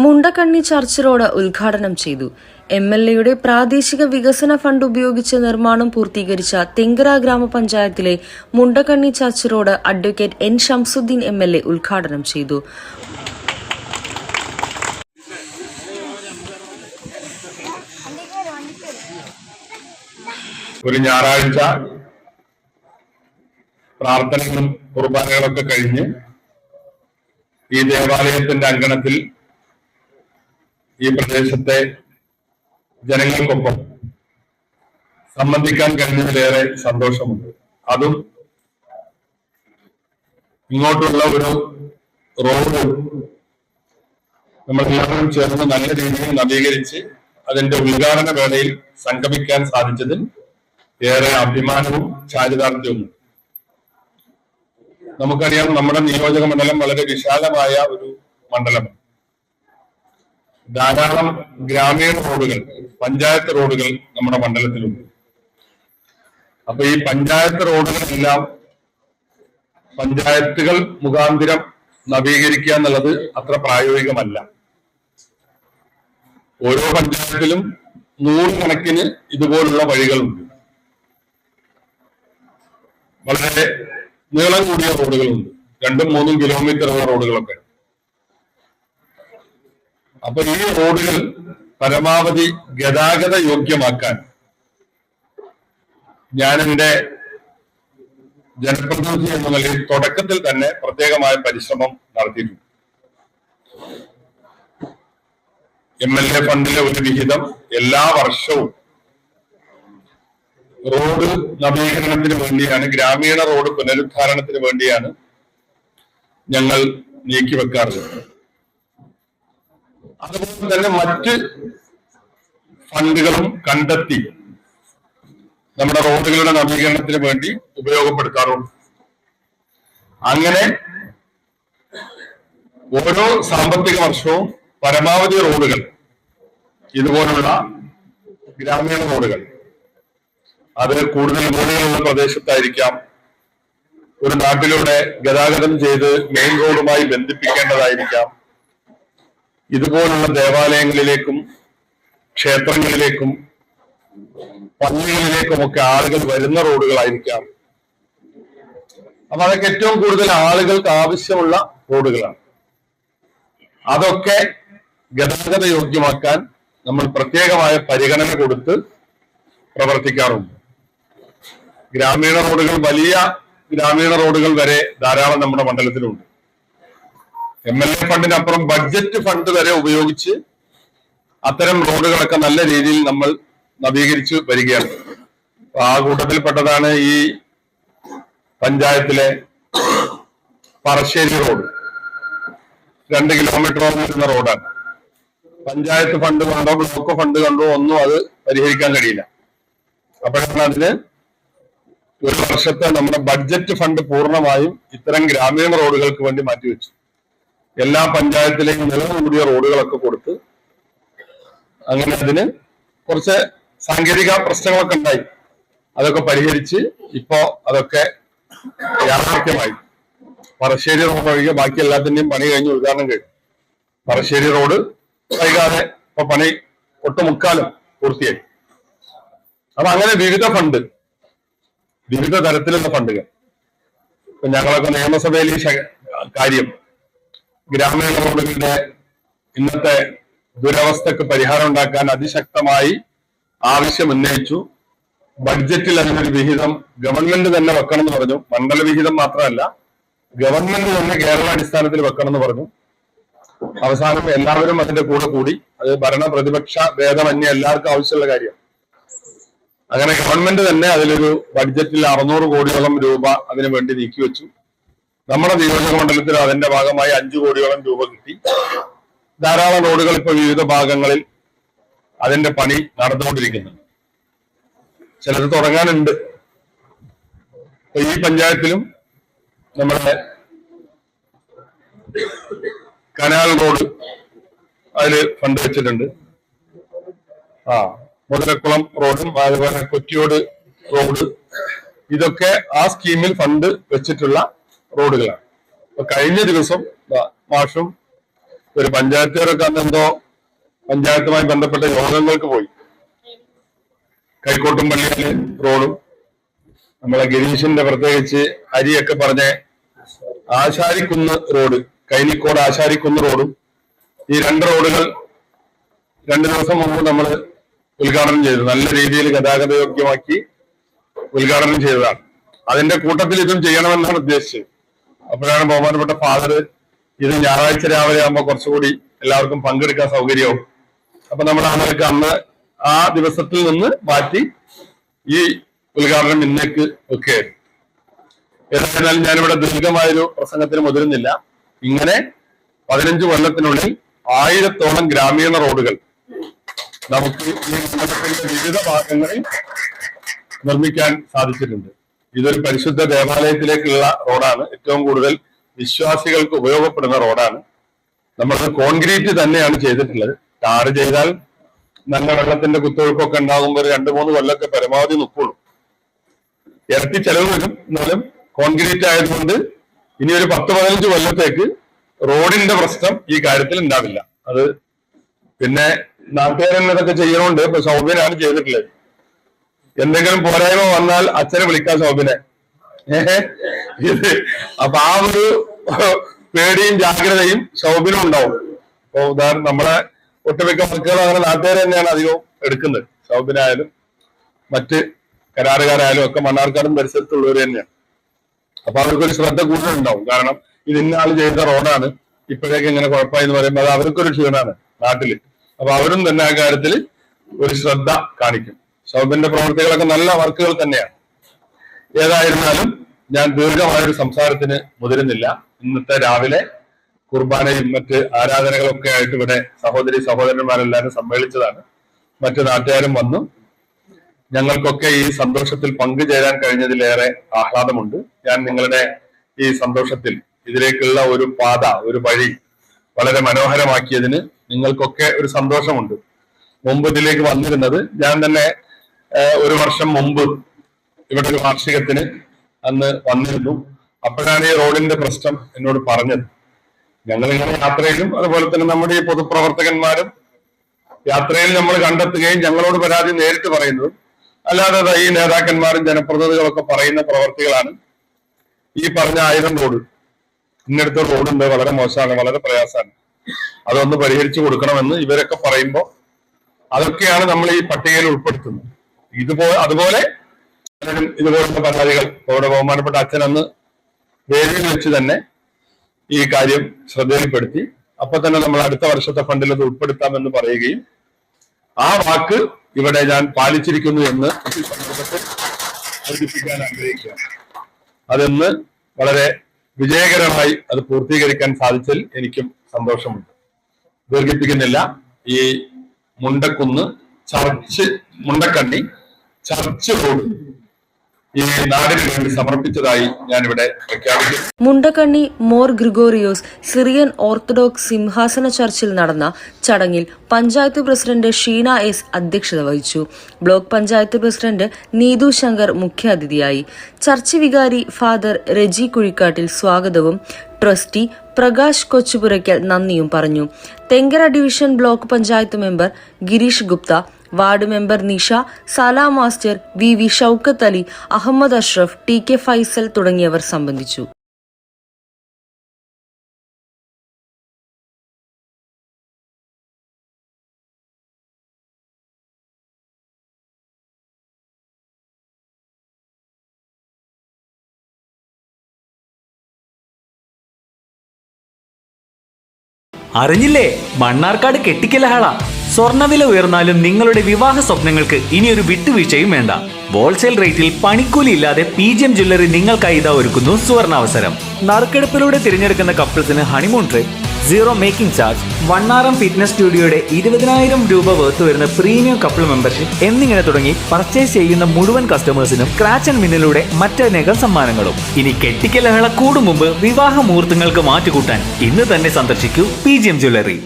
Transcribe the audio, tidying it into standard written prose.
Mundakkanni church road ഉദ്ഘാടനം ചെയ്തു. MLAയുടെ പ്രാദേശിക വികസന ഫണ്ട് ഉപയോഗിച്ച് നിർമ്മാണം പൂർത്തീകരിച്ച തെങ്കര ഗ്രാമപഞ്ചായത്തിലെ Mundakkanni church road advocate N. Shamsuddin MLA ഉദ്ഘാടനം ചെയ്തു. ഒരു ഞായറാഴ്ച പ്രാർത്ഥനകളും കുർബാനകളൊക്കെ കഴിഞ്ഞ് ഈ ദേവാലയത്തിന്റെ അങ്കണത്തിൽ ഈ പ്രദേശത്തെ ജനങ്ങൾക്കൊപ്പം സംബന്ധിക്കാൻ കഴിഞ്ഞതിലേറെ സന്തോഷമുണ്ട്. അതും ഇങ്ങോട്ടുള്ള ഒരു റോഡ് നമ്മളെല്ലാവരും ചേർന്ന് നല്ല രീതിയിൽ നവീകരിച്ച് അതിന്റെ ഉദ്ഘാടന വേളയിൽ സംഗമിക്കാൻ സാധിച്ചതിൽ ഏറെ അഭിമാനവും ചാരിതാർത്ഥ്യവും. നമുക്കറിയാം, നമ്മുടെ നിയോജക മണ്ഡലം വളരെ വിശാലമായ ഒരു മണ്ഡലമാണ്. ധാരാളം ഗ്രാമീണ റോഡുകൾ, പഞ്ചായത്ത് റോഡുകൾ നമ്മുടെ മണ്ഡലത്തിലുണ്ട്. അപ്പൊ ഈ പഞ്ചായത്ത് റോഡുകളെല്ലാം പഞ്ചായത്തുകൾ മുഖാന്തിരം നവീകരിക്കുക എന്നുള്ളത് അത്ര പ്രായോഗികമല്ല. ഓരോ പഞ്ചായത്തിലും നൂറുകണക്കിന് ഇതുപോലുള്ള വഴികളുണ്ട്. വളരെ നീളം കൂടിയ റോഡുകളുണ്ട്, 2-3 കിലോമീറ്ററുള്ള റോഡുകളൊക്കെ. അപ്പൊ ഈ റോഡുകൾ പരമാവധി ഗതാഗത യോഗ്യമാക്കാൻ ഞാൻ എന്റെ ജനപ്രതിനിധി എന്ന നിലയിൽ തുടക്കത്തിൽ തന്നെ പ്രത്യേകമായ പരിശ്രമം നടത്തിയിട്ടുണ്ട്. MLA ഫണ്ടിലെ ഒരു വിഹിതം എല്ലാ വർഷവും റോഡ് നവീകരണത്തിന് വേണ്ടിയാണ്, ഗ്രാമീണ റോഡ് പുനരുദ്ധാരണത്തിന് വേണ്ടിയാണ് ഞങ്ങൾ നീക്കിവെക്കാറുള്ളത്. അതുപോലെ തന്നെ മറ്റ് ഫണ്ടുകളും കണ്ടെത്തി നമ്മുടെ റോഡുകളുടെ നവീകരണത്തിന് വേണ്ടി ഉപയോഗപ്പെടുത്താറുണ്ട്. അങ്ങനെ ഓരോ സാമ്പത്തിക വർഷവും പരമാവധി റോഡുകൾ, ഇതുപോലുള്ള ഗ്രാമീണ റോഡുകൾ, അത് കൂടുതൽ റോഡുകളുള്ള പ്രദേശത്തായിരിക്കാം, ഒരു നാട്ടിലൂടെ ഗതാഗതം ചെയ്ത് മെയിൻ റോഡുമായി ബന്ധിപ്പിക്കേണ്ടതായിരിക്കാം, ഇതുപോലുള്ള ദേവാലയങ്ങളിലേക്കും ക്ഷേത്രങ്ങളിലേക്കും പള്ളികളിലേക്കുമൊക്കെ ആളുകൾ വരുന്ന റോഡുകളായിരിക്കാം. അപ്പൊ അതൊക്കെ ഏറ്റവും കൂടുതൽ ആളുകൾക്ക് ആവശ്യമുള്ള റോഡുകളാണ്. അതൊക്കെ ഗതാഗത യോഗ്യമാക്കാൻ നമ്മൾ പ്രത്യേകമായ പരിഗണന കൊടുത്ത് പ്രവർത്തിക്കാറുണ്ട്. ഗ്രാമീണ റോഡുകൾ, വലിയ ഗ്രാമീണ റോഡുകൾ വരെ ധാരാളം നമ്മുടെ മണ്ഡലത്തിലുണ്ട്. MLA ഫണ്ടിനപ്പുറം ബഡ്ജറ്റ് ഫണ്ട് വരെ ഉപയോഗിച്ച് അത്തരം റോഡുകളൊക്കെ നല്ല രീതിയിൽ നമ്മൾ നവീകരിച്ചു വരികയാണ്. ആ കൂട്ടത്തിൽപ്പെട്ടതാണ് ഈ പഞ്ചായത്തിലെ പറശ്ശേരി റോഡ്. 2 കിലോമീറ്ററോളം വരുന്ന റോഡാണ്. പഞ്ചായത്ത് ഫണ്ട് കൊണ്ടോ ബ്ലോക്ക് ഫണ്ട് കൊണ്ടോ ഒന്നും അത് പരിഹരിക്കാൻ കഴിയില്ല. അപ്പോഴാണ് അതിന് ഒരു വർഷത്തെ നമ്മുടെ ബഡ്ജറ്റ് ഫണ്ട് പൂർണ്ണമായും ഇത്തരം ഗ്രാമീണ റോഡുകൾക്ക് വേണ്ടി മാറ്റിവെച്ചു. എല്ലാ പഞ്ചായത്തിലെയും നീളം കൂടിയ റോഡുകളൊക്കെ കൊടുത്ത്, അങ്ങനെ അതിന് കുറച്ച് സാങ്കേതിക പ്രശ്നങ്ങളൊക്കെ ഉണ്ടായി. അതൊക്കെ പരിഹരിച്ച് ഇപ്പോ അതൊക്കെ യാഥാർത്ഥ്യമായി. പറശ്ശേരി റോഡ് ഒഴികെ ബാക്കി എല്ലാത്തിന്റെയും പണി കഴിഞ്ഞ് ഉദ്ഘാടനം കഴിഞ്ഞു. പറശ്ശേരി റോഡ് വൈകാതെ ഇപ്പൊ പണി ഒട്ടുമുക്കാലും പൂർത്തിയായി. അപ്പൊ അങ്ങനെ വിവിധ ഫണ്ട്, വിവിധ തരത്തിലുള്ള ഫണ്ടുകൾ. ഇപ്പൊ ഞങ്ങളൊക്കെ നിയമസഭയിൽ ഈ കാര്യം, ഗ്രാമീണ റോഡുകളുടെ ഇന്നത്തെ ദുരവസ്ഥക്ക് പരിഹാരം ഉണ്ടാക്കാൻ അതിശക്തമായി ആവശ്യം ഉന്നയിച്ചു. ബഡ്ജറ്റിൽ അതിനൊരു വിഹിതം ഗവൺമെന്റ് തന്നെ വെക്കണം എന്ന് പറഞ്ഞു. മണ്ഡല വിഹിതം മാത്രമല്ല, ഗവൺമെന്റ് തന്നെ കേരളാടിസ്ഥാനത്തിൽ വെക്കണം എന്ന് പറഞ്ഞു. അവസാനം എല്ലാവരും അതിന്റെ കൂടെ കൂടി. അത് ഭരണ പ്രതിപക്ഷ ഭേദമന്യേ എല്ലാവർക്കും ആവശ്യമുള്ള കാര്യം. അങ്ങനെ ഗവൺമെന്റ് തന്നെ അതിലൊരു ബഡ്ജറ്റിൽ 600 കോടിയോളം രൂപ അതിനു വേണ്ടി നീക്കിവെച്ചു. നമ്മുടെ നിയോജക മണ്ഡലത്തിൽ അതിന്റെ ഭാഗമായി 5 കോടിയോളം രൂപ കിട്ടി. ധാരാളം റോഡുകൾ ഇപ്പൊ വിവിധ ഭാഗങ്ങളിൽ അതിന്റെ പണി നടന്നുകൊണ്ടിരിക്കുന്നു. ചിലത് തുടങ്ങാനുണ്ട്. ഇപ്പൊ ഈ പഞ്ചായത്തിലും നമ്മുടെ കനാൽ റോഡ് അതില് ഫണ്ട് വെച്ചിട്ടുണ്ട്. മുതലക്കുളം റോഡും അതുപോലെ കൊറ്റിയോട് റോഡ്, ഇതൊക്കെ ആ സ്കീമിൽ ഫണ്ട് വെച്ചിട്ടുള്ള റോഡുകളാണ്. അപ്പൊ കഴിഞ്ഞ ദിവസം മാഷും ഒരു പഞ്ചായത്തുകാരൊക്കെ അന്നെന്തോ പഞ്ചായത്തുമായി ബന്ധപ്പെട്ട യോഗങ്ങൾക്ക് പോയി. കൈക്കോട്ടുംപള്ളിയിലെ റോഡും നമ്മളെ ഗിരീഷിന്റെ പ്രത്യേകിച്ച് അരിയൊക്കെ പറഞ്ഞ ആശാരിക്കുന്ന് റോഡ്, കൈനിക്കോട് ആശാരിക്കുന്ന് റോഡും, ഈ 2 റോഡുകൾ 2 ദിവസം മുമ്പ് നമ്മൾ ഉദ്ഘാടനം ചെയ്തു. നല്ല രീതിയിൽ ഗതാഗത യോഗ്യമാക്കി ഉദ്ഘാടനം ചെയ്തതാണ്. അതിന്റെ കൂട്ടത്തിൽ ഇതും ചെയ്യണമെന്നാണ് ഉദ്ദേശിച്ചത്. അപ്പോഴാണ് ബഹുമാനപ്പെട്ട ഫാദർ ഇത് ഞായറാഴ്ച രാവിലെ ആകുമ്പോൾ കുറച്ചുകൂടി എല്ലാവർക്കും പങ്കെടുക്കാൻ സൗകര്യവും, അപ്പൊ നമ്മൾ ആളുകൾക്ക് അന്ന് ആ ദിവസത്തിൽ നിന്ന് മാറ്റി ഈ ഉദ്ഘാടനം ഇന്നേക്ക് വെക്കുകയായിരുന്നു. ഏതായിരുന്നാലും ഞാനിവിടെ ദീർഘമായൊരു പ്രസംഗത്തിന് മുതിരുന്നില്ല. ഇങ്ങനെ 15 കൊല്ലത്തിനുള്ളിൽ 1000-ഓളം ഗ്രാമീണ റോഡുകൾ നമുക്ക് ഈ നഗരത്തിന്റെ വിവിധ ഭാഗങ്ങളിൽ നിർമ്മിക്കാൻ സാധിച്ചിട്ടുണ്ട്. ഇതൊരു പരിശുദ്ധ ദേവാലയത്തിലേക്കുള്ള റോഡാണ്. ഏറ്റവും കൂടുതൽ വിശ്വാസികൾക്ക് ഉപയോഗപ്പെടുന്ന റോഡാണ്. നമ്മൾ കോൺക്രീറ്റ് തന്നെയാണ് ചെയ്തിട്ടുള്ളത്. ടാർ ചെയ്താൽ നല്ല വെള്ളത്തിന്റെ കുത്തൊഴുക്കൊക്കെ ഉണ്ടാകുമ്പോൾ 2-3 കൊല്ലമൊക്കെ പരമാവധി നിൽക്കുള്ളൂ. ഇരട്ടി ചെലവ് വരും. എന്നാലും കോൺക്രീറ്റ് ആയതുകൊണ്ട് ഇനി ഒരു 10-15 കൊല്ലത്തേക്ക് റോഡിന്റെ പ്രശ്നം ഈ കാര്യത്തിൽ ഉണ്ടാവില്ല. അത് പിന്നെ നാട്ടുകാരെന്നതൊക്കെ ചെയ്യണോണ്ട് ഇപ്പൊ സൗബിനാണ് ചെയ്തിട്ടുള്ളത്. എന്തെങ്കിലും പോരായ്മ വന്നാൽ അച്ഛനെ വിളിക്കാൻ സൗബിനെ. അപ്പൊ ആ ഒരു പേടിയും ജാഗ്രതയും സൗബിനും ഉണ്ടാവും. അപ്പൊ ഉദാഹരണം നമ്മളെ ഒട്ടുമിക്ക വർക്കുകളും അങ്ങനെ നാട്ടുകാർ തന്നെയാണ് അധികവും എടുക്കുന്നത്. സൗബിനായാലും മറ്റ് കരാറുകാരായാലും ഒക്കെ മണ്ണാർക്കാടും പരിസരത്തുള്ളവർ തന്നെയാണ്. അപ്പൊ അവർക്കൊരു ശ്രദ്ധ കൂടുതലുണ്ടാവും. കാരണം ഇത് ഇന്നാൾ ചെയ്ത റോഡാണ്, ഇപ്പോഴേക്ക് ഇങ്ങനെ കുഴപ്പമായി എന്ന് പറയുമ്പോൾ അത് അവർക്കൊരു ക്ഷീണാണ് നാട്ടില്. അപ്പൊ അവരും തന്നെ ആ കാര്യത്തിൽ ഒരു ശ്രദ്ധ കാണിക്കും. സൗബിന്റെ പ്രവർത്തികളൊക്കെ നല്ല വർക്കുകൾ തന്നെയാണ്. ഏതായിരുന്നാലും ഞാൻ ദീർഘമായൊരു സംസാരത്തിന് മുതിരുന്നില്ല. ഇന്നത്തെ രാവിലെ കുർബാനയും മറ്റ് ആരാധനകളൊക്കെ ആയിട്ട് ഇവിടെ സഹോദരന്മാരെല്ലാവരും സമ്മേളിച്ചതാണ്. മറ്റു നാട്ടുകാരും വന്നു. ഞങ്ങൾക്കൊക്കെ ഈ സന്തോഷത്തിൽ പങ്കുചേരാൻ കഴിഞ്ഞതിലേറെ ആഹ്ലാദമുണ്ട്. ഞാൻ നിങ്ങളുടെ ഈ സന്തോഷത്തിൽ ഇതിലേക്കുള്ള ഒരു പാത, ഒരു വഴി വളരെ മനോഹരമാക്കിയതിന് നിങ്ങൾക്കൊക്കെ ഒരു സന്തോഷമുണ്ട്. മുമ്പ് ഇതിലേക്ക് വന്നിരുന്നത് ഞാൻ തന്നെ 1 വർഷം മുമ്പ് ഇവിടെ ഒരു വാർഷികത്തിന് അന്ന് വന്നിരുന്നു. അപ്പോഴാണ് ഈ റോഡിന്റെ പ്രശ്നം എന്നോട് പറഞ്ഞത്. ഞങ്ങളിങ്ങനെ യാത്രയിലും അതുപോലെ തന്നെ നമ്മുടെ ഈ പൊതുപ്രവർത്തകന്മാരും യാത്രയിൽ നമ്മൾ കണ്ടെത്തുകയും ഞങ്ങളോട് പരാതി നേരിട്ട് പറയുന്നതും അല്ലാതെ ഈ നേതാക്കന്മാരും ജനപ്രതിനിധികളൊക്കെ പറയുന്ന പ്രവർത്തികളാണ് ഈ പറഞ്ഞ 1000 റോഡ്. ഇന്നടുത്ത റോഡുണ്ട്, വളരെ മോശമാണ്, വളരെ പ്രയാസമാണ്, അതൊന്ന് പരിഹരിച്ചു കൊടുക്കണമെന്ന് ഇവരൊക്കെ പറയുമ്പോൾ അതൊക്കെയാണ് നമ്മൾ ഈ പട്ടികയിൽ ഉൾപ്പെടുത്തുന്നത്. അതുപോലെ ഇതുപോലുള്ള പരാതികൾ ഇവിടെ ബഹുമാനപ്പെട്ട അച്ഛൻ അന്ന് വേദിയിൽ വെച്ച് തന്നെ ഈ കാര്യം ശ്രദ്ധയിൽപ്പെടുത്തി. അപ്പൊ തന്നെ നമ്മൾ അടുത്ത വർഷത്തെ ഫണ്ടിൽ അത് ഉൾപ്പെടുത്താമെന്ന് പറയുകയും ആ വാക്ക് ഇവിടെ ഞാൻ പാലിച്ചിരിക്കുന്നു എന്ന് ഈ സന്ദർഭത്തിൽ സൂചിപ്പിക്കാൻ ആഗ്രഹിക്കുകയാണ്. അതെന്ന് വളരെ വിജയകരമായി അത് പൂർത്തീകരിക്കാൻ സാധിച്ചതിൽ എനിക്കും സന്തോഷമുണ്ട്. ദീർഘിപ്പിക്കുന്നില്ല. ഈ മുണ്ടക്കുന്ന് മുണ്ടക്കണ്ണി ചർച്ച് റോഡ് ഈ നാടിന് വേണ്ടി സമർപ്പിച്ചതായി ഞാനിവിടെ പ്രഖ്യാപിക്കുന്നു. മുണ്ടക്കണ്ണി മോർ ഗ്രിഗോറിയോസ് സിറിയൻ ഓർത്തഡോക്സ് സിംഹാസന ചർച്ചിൽ നടന്ന ചടങ്ങിൽ പഞ്ചായത്ത് പ്രസിഡന്റ് ഷീന എസ് അധ്യക്ഷത വഹിച്ചു. ബ്ലോക്ക് പഞ്ചായത്ത് പ്രസിഡന്റ് നീതു ശങ്കർ മുഖ്യാതിഥിയായി. ചർച്ച് വികാരി ഫാദർ റെജി കുഴിക്കാട്ടിൽ സ്വാഗതവും ട്രസ്റ്റി പ്രകാശ് കൊച്ചുപുരയ്ക്കൽ നന്ദിയും പറഞ്ഞു. Thenkara division block panchayat member Girish Gupta, ward member Nisha, Sala master, V Shoukath Ali, Ahammed Ashraf, T Faisal തുടങ്ങിയവർ സംബന്ധിച്ചു. അറിഞ്ഞില്ലേ, മണ്ണാർക്കാട് കെട്ടിക്കലഹള. സ്വർണ്ണവില ഉയർന്നാലും നിങ്ങളുടെ വിവാഹ സ്വപ്നങ്ങൾക്ക് ഇനിയൊരു വിട്ടുവീഴ്ചയും വേണ്ട. ഹോൾസെയിൽ റേറ്റിൽ പണിക്കൂലി ഇല്ലാതെ PGM ജ്വല്ലറി നിങ്ങൾക്കായി ഇതാ ഒരുക്കുന്നു സുവർണാവസരം. നറുക്കെടുപ്പിലൂടെ തിരഞ്ഞെടുക്കുന്ന കപ്പിൾസിന് honeymoon trip, 0 making charge, 1RM fitness സ്റ്റുഡിയോയുടെ 20,000 രൂപ വർത്ത് വരുന്ന പ്രീമിയം കപ്പിൾ മെമ്പർഷിപ്പ് എന്നിങ്ങനെ തുടങ്ങി പർച്ചേസ് ചെയ്യുന്ന മുഴുവൻ കസ്റ്റമേഴ്സിനും സ്ക്രാച്ച് ആൻഡ് വിന്നിലൂടെ മറ്റനേകം സമ്മാനങ്ങളും. ഇനി കെട്ടിക്കലഹള കൂടും മുമ്പ് വിവാഹ മുഹൂർത്തങ്ങൾക്ക് മാറ്റുകൂട്ടാൻ ഇന്ന് തന്നെ സന്ദർശിക്കൂ PGM ജ്വല്ലറി.